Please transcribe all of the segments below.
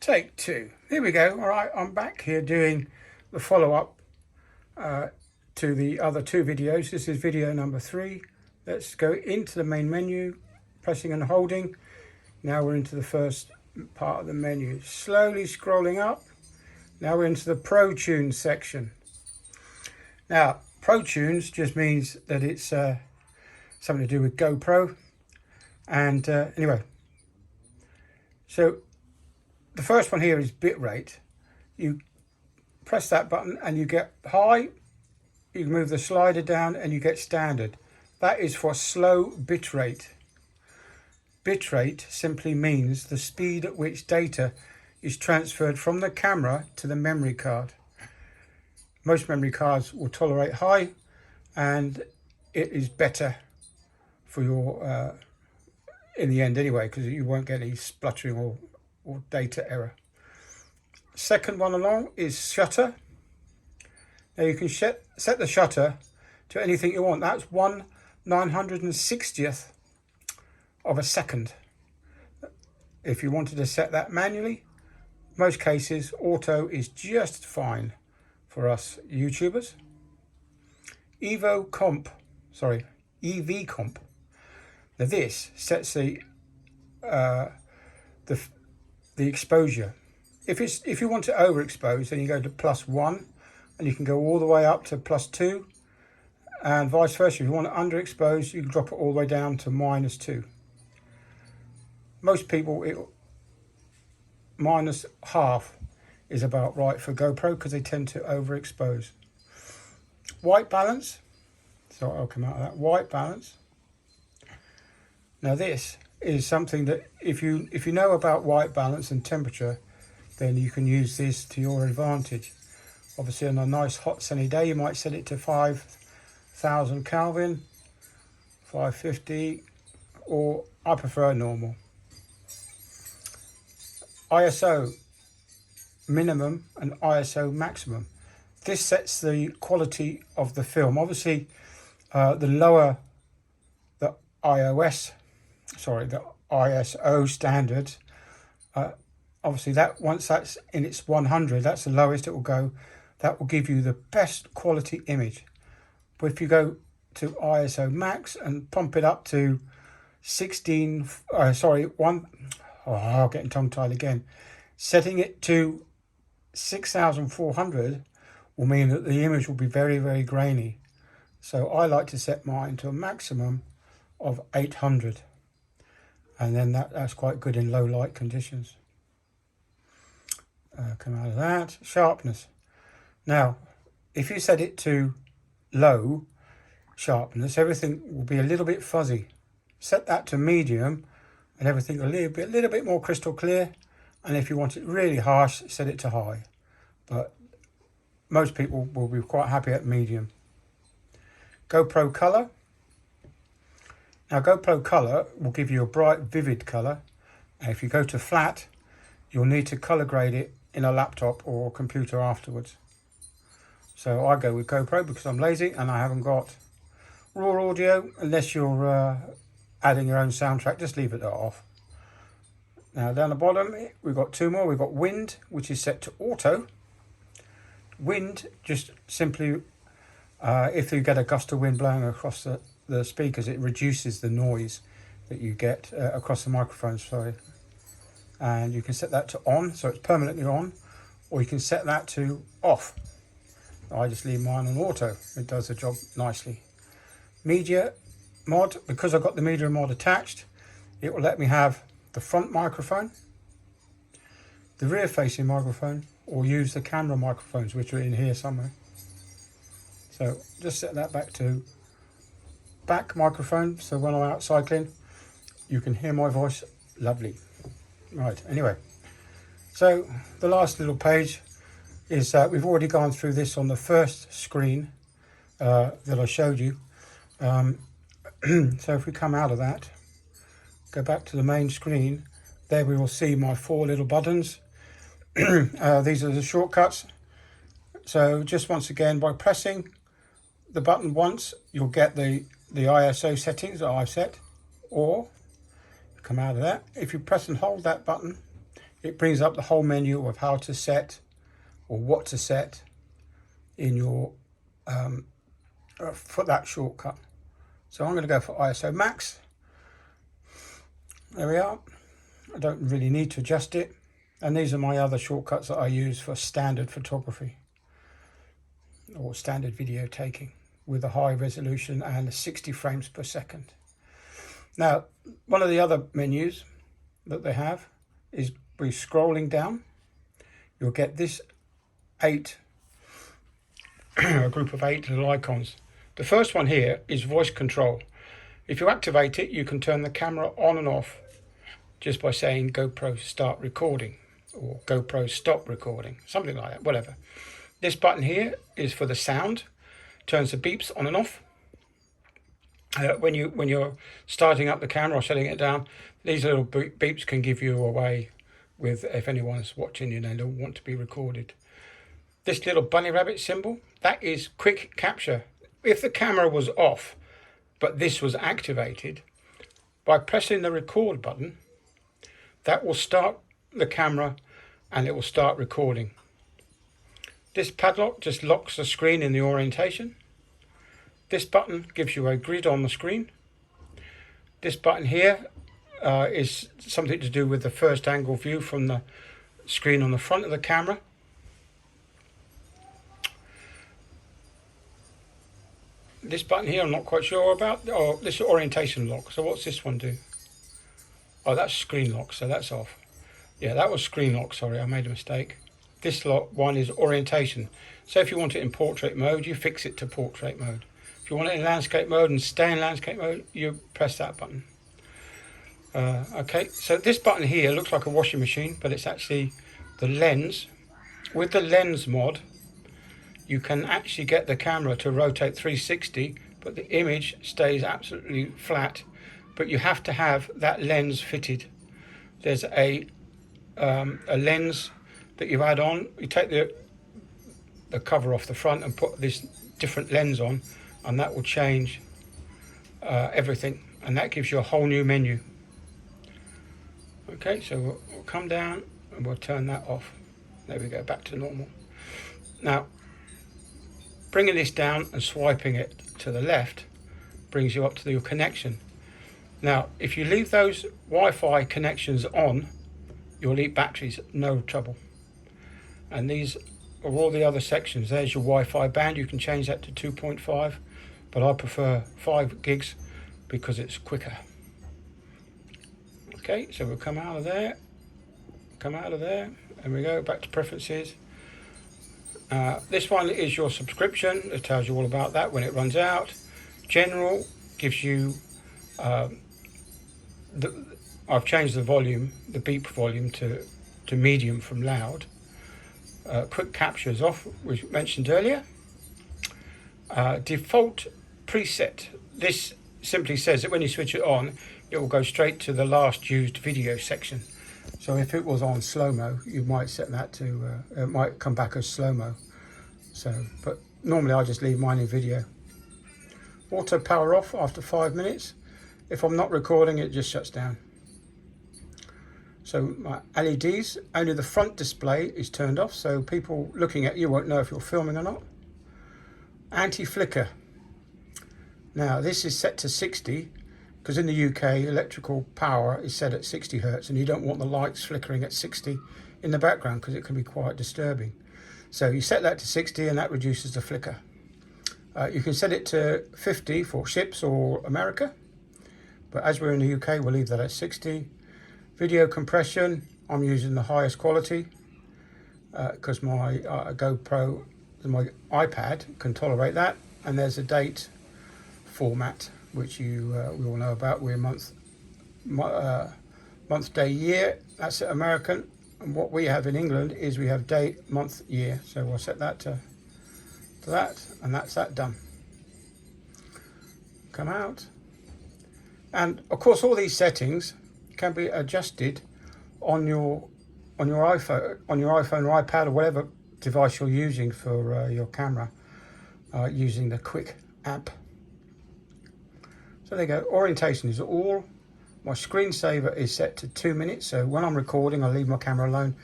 Take two. Here we go. All right, I'm back here doing the follow-up to the other two videos. This is video number 3. Let's go into the main menu, pressing and holding. Now we're into the first part of the menu. Slowly scrolling up. Now we're into the Pro Tunes section. Now, Pro Tunes just means that it's something to do with GoPro. And anyway, so the first one here is bitrate. You press that button and you get high. You move the slider down and you get standard. That is for slow bitrate. Bitrate simply means the speed at which data is transferred from the camera to the memory card. Most memory cards will tolerate high, and it is better for your in the end anyway, because you won't get any spluttering or data error. Second one along is shutter. Now you can set the shutter to anything you want. That's 1/960th of a second. If you wanted to set that manually, most cases auto is just fine for us YouTubers. EV comp. Now this sets the exposure. If you want to overexpose, then you go to +1, and you can go all the way up to +2, and vice versa. If you want to underexpose, you can drop it all the way down to -2. Most people, -half is about right for GoPro because they tend to overexpose. White balance. So I'll come out of that. White balance. Now this is something that if you know about white balance and temperature, then you can use this to your advantage. Obviously on a nice hot sunny day you might set it to 5,000 Kelvin, 550, or I prefer normal. ISO minimum and ISO maximum. This sets the quality of the film. Obviously the lower the ISO standards, obviously that once that's in its 100, that's the lowest it will go. That will give you the best quality image. But if you go to ISO max and pump it up to getting tongue-tied again. Setting it to 6,400 will mean that the image will be very, very grainy. So I like to set mine to a maximum of 800. And then that's quite good in low light conditions. Come out of that. Sharpness. Now, if you set it to low sharpness, everything will be a little bit fuzzy. Set that to medium and everything will be a little bit more crystal clear. And if you want it really harsh, set it to high. But most people will be quite happy at medium. GoPro color. Now GoPro color will give you a bright, vivid color. And if you go to flat, you'll need to color grade it in a laptop or computer afterwards. So I go with GoPro because I'm lazy and I haven't got raw audio. Unless you're adding your own soundtrack, just leave it off. Now down the bottom we've got two more. We've got wind, which is set to auto. Wind just simply if you get a gust of wind blowing across the speakers, it reduces the noise that you get across the microphones, and you can set that to on, so it's permanently on, or you can set that to off. I just leave mine on auto. It does the job nicely. Media mod, because I've got the media mod attached, it will let me have the front microphone, the rear facing microphone, or use the camera microphones, which are in here somewhere. So just set that back to back microphone, so when I'm out cycling you can hear my voice lovely. Right, anyway, so the last little page is we've already gone through this on the first screen that I showed you. So if we come out of that, go back to the main screen, there we will see my 4 little buttons. These are the shortcuts. So just once again, by pressing the button once, you'll get the ISO settings that I've set, or come out of that. If you press and hold that button, it brings up the whole menu of how to set or what to set in your for that shortcut. So I'm going to go for ISO max. There we are. I don't really need to adjust it. And these are my other shortcuts that I use for standard photography or standard video taking with a high resolution and 60 frames per second. Now, one of the other menus that they have is by scrolling down, you'll get this a group of 8 little icons. The first one here is voice control. If you activate it, you can turn the camera on and off just by saying GoPro start recording or GoPro stop recording, something like that, whatever. This button here is for the sound, turns the beeps on and off. When you're starting up the camera or shutting it down, these little beeps can give you away with if anyone's watching you and they don't want to be recorded. This little bunny rabbit symbol, that is quick capture. If the camera was off, but this was activated, by pressing the record button, that will start the camera and it will start recording. This padlock just locks the screen in the orientation. This button gives you a grid on the screen. This button here is something to do with the first angle view from the screen on the front of the camera. This button here I'm not quite sure about. Oh, this is orientation lock. So what's this one do? Oh, that's screen lock, so that's off. Yeah, that was screen lock, sorry, I made a mistake. This one is orientation. So if you want it in portrait mode, you fix it to portrait mode. If you want it in landscape mode and stay in landscape mode, you press that button. Okay, so this button here looks like a washing machine, but it's actually the lens. With the lens mod, you can actually get the camera to rotate 360, but the image stays absolutely flat. But you have to have that lens fitted. There's a lens that you add on. You take the cover off the front and put this different lens on, and that will change everything, and that gives you a whole new menu. Okay, so we'll come down and we'll turn that off. There we go, back to normal. Now, bringing this down and swiping it to the left brings you up to your connection. Now, if you leave those Wi-Fi connections on, you'll eat batteries, no trouble. And these are all the other sections. There's your Wi-Fi band. You can change that to 2.5, but I prefer 5 gigs because it's quicker. Okay, so we'll come out of there, and we go back to preferences. This one is your subscription. It tells you all about that when it runs out. General gives you I've changed the volume, the beep volume to medium from loud. Quick capture is off, which we mentioned earlier. Default preset. This simply says that when you switch it on, it will go straight to the last used video section. So if it was on slow-mo, you might set that to, it might come back as slow-mo. So, but normally I just leave mine in video. Auto power off after 5 minutes. If I'm not recording, it just shuts down. So my LEDs, only the front display is turned off, so people looking at you won't know if you're filming or not. Anti-flicker. Now this is set to 60, because in the UK electrical power is set at 60 Hertz and you don't want the lights flickering at 60 in the background because it can be quite disturbing. So you set that to 60 and that reduces the flicker. You can set it to 50 for ships or America, but as we're in the UK, we'll leave that at 60. Video compression, I'm using the highest quality because my GoPro, my iPad can tolerate that. And there's a date format, which we all know about. We're month, day, year. That's American. And what we have in England is we have date, month, year. So we'll set that to that, and that's that done. Come out. And of course, all these settings can be adjusted on your iPhone, or iPad, or whatever device you're using for your camera, using the Quick app. So there you go. Orientation is all. My screensaver is set to 2 minutes, so when I'm recording, I leave my camera alone.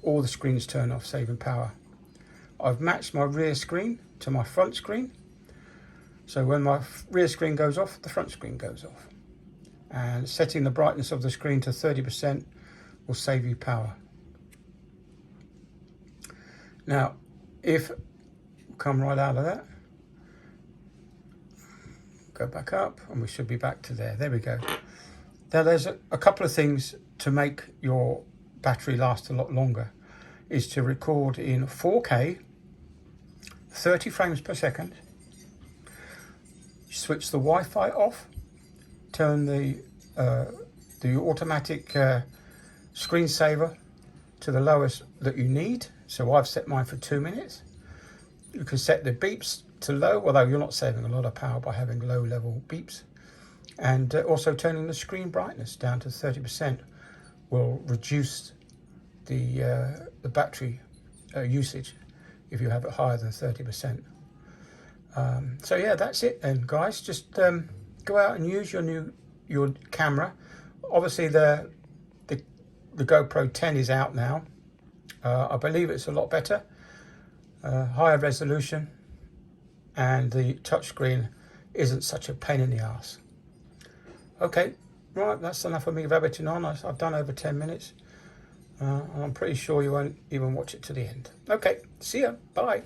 All the screens turn off, saving power. I've matched my rear screen to my front screen. So when my rear screen goes off, the front screen goes off. And setting the brightness of the screen to 30% will save you power. Now, if we'll come right out of that, go back up, and we should be back to there. There we go. Now there's a couple of things to make your battery last a lot longer. Is to record in 4K, 30 frames per second, switch the Wi-Fi off, turn the automatic screensaver to the lowest that you need. So I've set mine for 2 minutes. You can set the beeps to low, although you're not saving a lot of power by having low level beeps. And also turning the screen brightness down to 30% will reduce the battery usage if you have it higher than 30%. So yeah, that's it then, guys. Just go out and use your camera. Obviously the GoPro 10 is out now. I believe it's a lot better, higher resolution, and the touchscreen isn't such a pain in the ass. Okay, right, that's enough of me rabbiting on. I've done over 10 minutes. I'm pretty sure you won't even watch it to the end. Okay, see ya, bye.